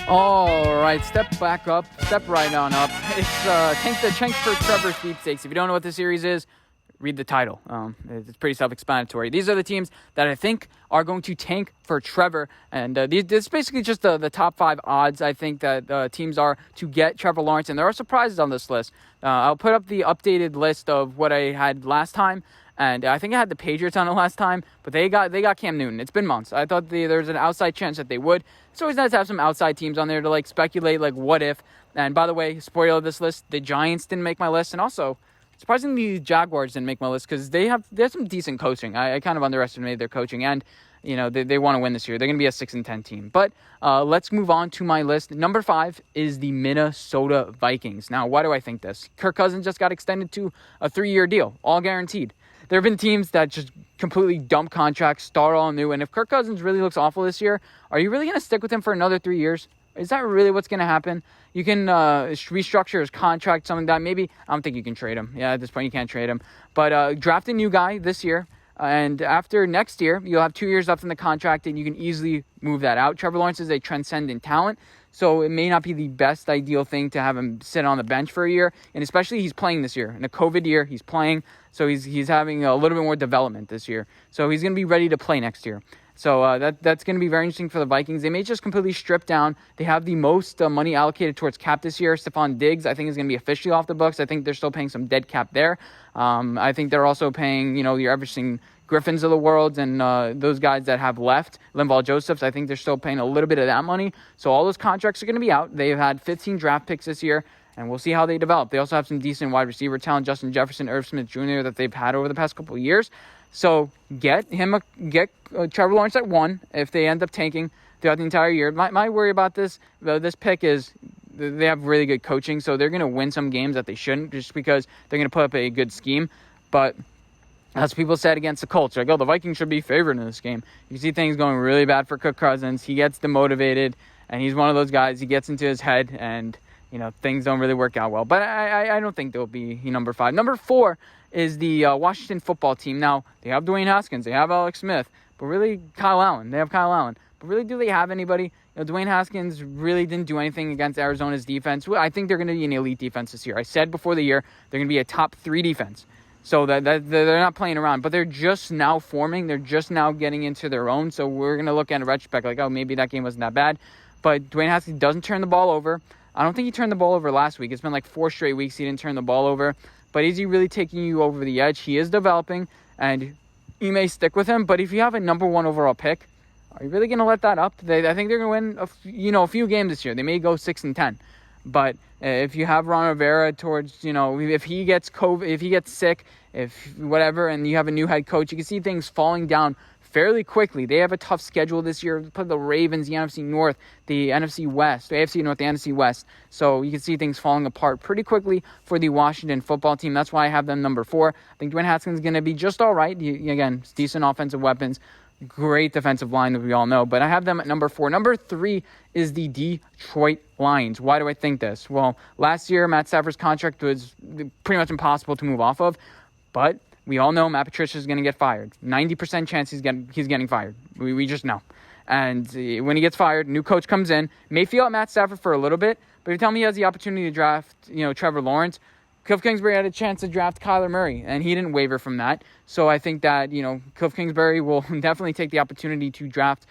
All right, step back up, step right on up. It's Tank the Chank for Trevor sweepstakes. If you don't know what the series is, read the title. It's pretty self-explanatory. These are the teams that I think are going to tank for Trevor, and this is basically just the top 5 odds I think that teams are to get Trevor Lawrence, and there are surprises on this list. I'll put up the updated list of what I had last time, and I think I had the Patriots on it last time, but they got Cam Newton. It's been months. I thought there was an outside chance that they would. It's always nice to have some outside teams on there to speculate what if. And by the way, spoiler of this list, the Giants didn't make my list, and also surprisingly, the Jaguars didn't make my list because they have some decent coaching. I kind of underestimated their coaching, and they want to win this year. They're going to be a 6-10 team. But let's move on to my list. Number 5 is the Minnesota Vikings. Now, why do I think this? Kirk Cousins just got extended to a 3-year deal, all guaranteed. There have been teams that just completely dump contracts, start all new. And if Kirk Cousins really looks awful this year, are you really going to stick with him for another 3 years? Is that really what's going to happen? You can restructure his contract, something that maybe, I don't think you can trade him. Yeah, at this point, you can't trade him. But draft a new guy this year. And after next year, you'll have 2 years left in the contract, and you can easily move that out. Trevor Lawrence is a transcendent talent, so it may not be the best ideal thing to have him sit on the bench for a year. And especially he's playing this year. In a COVID year, he's playing. So he's having a little bit more development this year. So he's going to be ready to play next year. So that's going to be very interesting for the Vikings. They may just completely strip down. They have the most money allocated towards cap this year. Stephon Diggs, I think, is going to be officially off the books. I think they're still paying some dead cap there. I think they're also paying, your everything Griffins of the world and those guys that have left, Linval Josephs, I think they're still paying a little bit of that money. So all those contracts are going to be out. They've had 15 draft picks this year, and we'll see how they develop. They also have some decent wide receiver talent, Justin Jefferson, Irv Smith Jr., that they've had over the past couple of years. So get Trevor Lawrence at 1 if they end up tanking throughout the entire year. My worry about this pick is they have really good coaching, so they're going to win some games that they shouldn't just because they're going to put up a good scheme. But as people said against the Colts, the Vikings should be favored in this game. You see things going really bad for Kirk Cousins. He gets demotivated, and he's one of those guys. He gets into his head, and things don't really work out well. But I don't think they'll be number 5. Number 4 is the Washington football team. Now, they have Dwayne Haskins. They have Alex Smith. But really, Kyle Allen. They have Kyle Allen. But really, do they have anybody? Dwayne Haskins really didn't do anything against Arizona's defense. I think they're going to be an elite defense this year. I said before the year they're going to be a top 3 defense. So that they're not playing around. But they're just now forming. They're just now getting into their own. So we're going to look at a retrospect maybe that game wasn't that bad. But Dwayne Haskins doesn't turn the ball over. I don't think he turned the ball over last week. It's been 4 straight weeks he didn't turn the ball over. But is he really taking you over the edge? He is developing, and you may stick with him. But if you have a number 1 overall pick, are you really going to let that up? I think they're going to win a few games this year. They may go 6-10. But if you have Ron Rivera towards, if he gets COVID, if he gets sick, if whatever, and you have a new head coach, you can see things falling down fairly quickly. They have a tough schedule this year. Put the Ravens, the NFC North, the NFC West, the AFC North, the NFC West. So you can see things falling apart pretty quickly for the Washington football team. That's why I have them number 4. I think Dwayne Haskins is going to be just all right. Again, decent offensive weapons, great defensive line that we all know. But I have them at number 4. Number 3 is the Detroit Lions. Why do I think this? Well, last year, Matt Stafford's contract was pretty much impossible to move off of. But we all know Matt Patricia is going to get fired. 90% chance he's getting fired. We just know. And when he gets fired, new coach comes in, may feel at Matt Stafford for a little bit, but if you tell me he has the opportunity to draft, Trevor Lawrence, Cliff Kingsbury had a chance to draft Kyler Murray, and he didn't waver from that. So I think that, Cliff Kingsbury will definitely take the opportunity to draft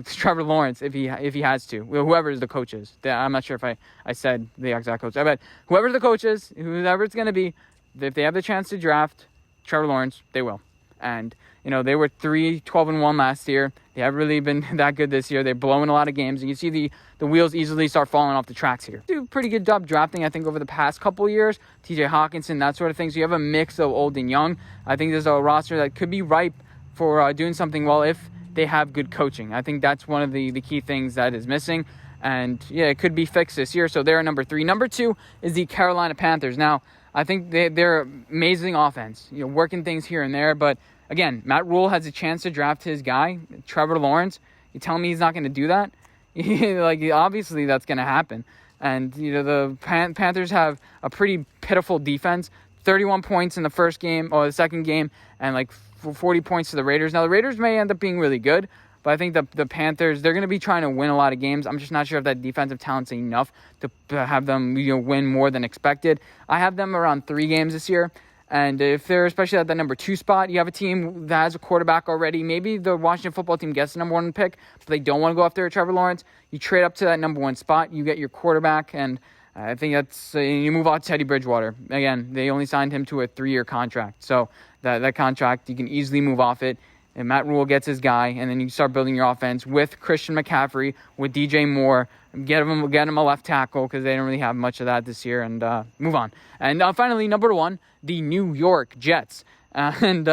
Trevor Lawrence if he has to, whoever the coach is. I'm not sure if I said the exact coach. I bet whoever the coach is, whoever it's going to be, if they have the chance to draft Trevor Lawrence, they will. And, they were 3-12-1 last year. They haven't really been that good this year. They're blowing a lot of games. And you see the wheels easily start falling off the tracks here. Do a pretty good job drafting, I think, over the past couple of years. TJ Hawkinson, that sort of thing. So you have a mix of old and young. I think there's a roster that could be ripe for doing something well if they have good coaching. I think that's one of the key things that is missing. And, it could be fixed this year. So they're number 3. Number 2 is the Carolina Panthers. Now, I think they're amazing offense, working things here and there. But, again, Matt Rule has a chance to draft his guy, Trevor Lawrence. You telling me he's not going to do that? Obviously that's going to happen. And, the Panthers have a pretty pitiful defense. 31 points in the first game or the second game and 40 points to the Raiders. Now, the Raiders may end up being really good, but But I think the Panthers, they're going to be trying to win a lot of games. I'm just not sure if that defensive talent's enough to have them win more than expected. I have them around 3 games this year. And if they're especially at the number 2 spot, you have a team that has a quarterback already. Maybe the Washington football team gets the number 1 pick, but they don't want to go after Trevor Lawrence. You trade up to that number 1 spot. You get your quarterback, and I think that's you move on to Teddy Bridgewater. Again, they only signed him to a 3-year contract. So that contract, you can easily move off it. And Matt Rule gets his guy, and then you start building your offense with Christian McCaffrey, with DJ Moore. Get him a left tackle because they don't really have much of that this year, and move on. And finally, number 1, the New York Jets. Adam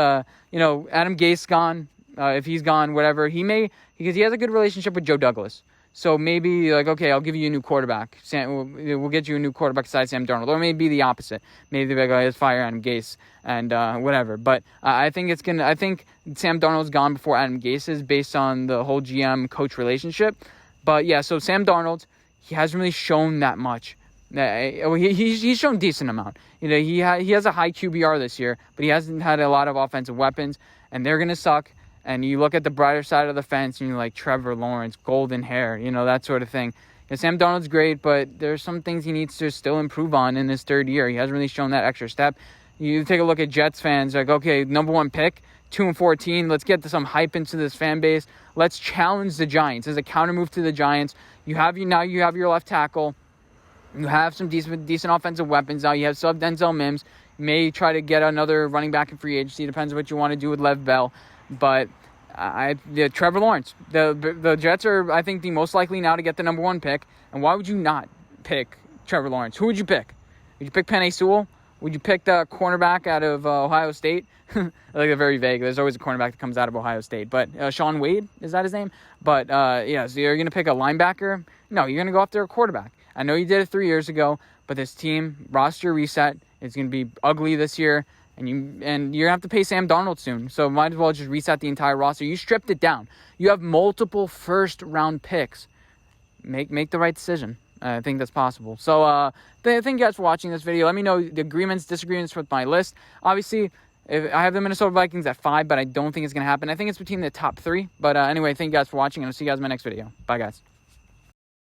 Gase gone. If he's gone, whatever, because he has a good relationship with Joe Douglas. So maybe okay, I'll give you a new quarterback. We'll get you a new quarterback besides Sam Darnold, or maybe the opposite. Maybe they're like, let's fire Adam Gase and whatever. But I think Sam Darnold's gone before Adam Gase is, based on the whole GM coach relationship. But yeah, so Sam Darnold, he hasn't really shown that much. He's shown a decent amount. He has a high QBR this year, but he hasn't had a lot of offensive weapons, and they're gonna suck. And you look at the brighter side of the fence, and you're like, Trevor Lawrence, golden hair, that sort of thing. Sam Darnold's great, but there's some things he needs to still improve on in his 3rd year. He hasn't really shown that extra step. You take a look at Jets fans, like, okay, number 1 pick, 2-14. Let's get some hype into this fan base. Let's challenge the Giants as a counter move to the Giants. You have your left tackle. You have some decent offensive weapons now. You have sub Denzel Mims. You may try to get another running back in free agency. Depends on what you want to do with Lev Bell. But Trevor Lawrence, the Jets are, I think, the most likely now to get the number 1 pick. And why would you not pick Trevor Lawrence? Who would you pick? Would you pick Penei Sewell? Would you pick the cornerback out of Ohio State? They're very vague. There's always a cornerback that comes out of Ohio State. But Sean Wade, is that his name? But so you're going to pick a linebacker? No, you're going to go after a quarterback. I know you did it 3 years ago, but this team roster reset is going to be ugly this year. And you're going to have to pay Sam Darnold soon. So might as well just reset the entire roster. You stripped it down. You have multiple first-round picks. Make the right decision. I think that's possible. So thank you guys for watching this video. Let me know the agreements, disagreements with my list. Obviously, I have the Minnesota Vikings at 5, but I don't think it's going to happen. I think it's between the top 3. But anyway, thank you guys for watching, and I'll see you guys in my next video. Bye, guys.